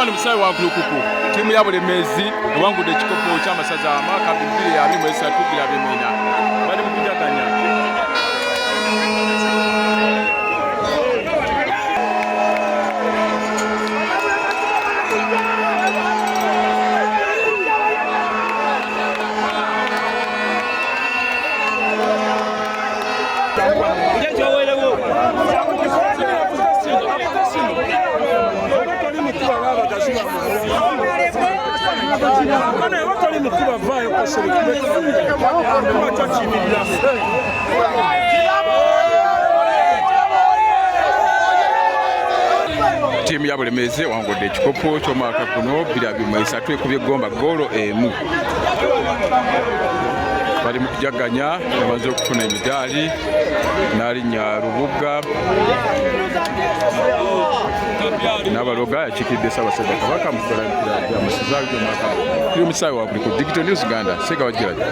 wano musawe wa Nkulukuku tiimu ya Bulemeezi ewangudde ekikopo ky'amasaza amaka 2023 bali mu kujaganya. Tiimu ya Bulemeezi wangudde ekikopo ky'omwaka guno 2023 ekubye Gomba-0 emu. Bali mu kujaganya bamaze okufuna emidaali n'alinnya Rubuga n'abaloga yakiikidde Ssaabasajja Kabaka mu kulangira amasaza by'omwaka. Tuli omusaawe wa Digital News Uganda Sega Wajjirajja.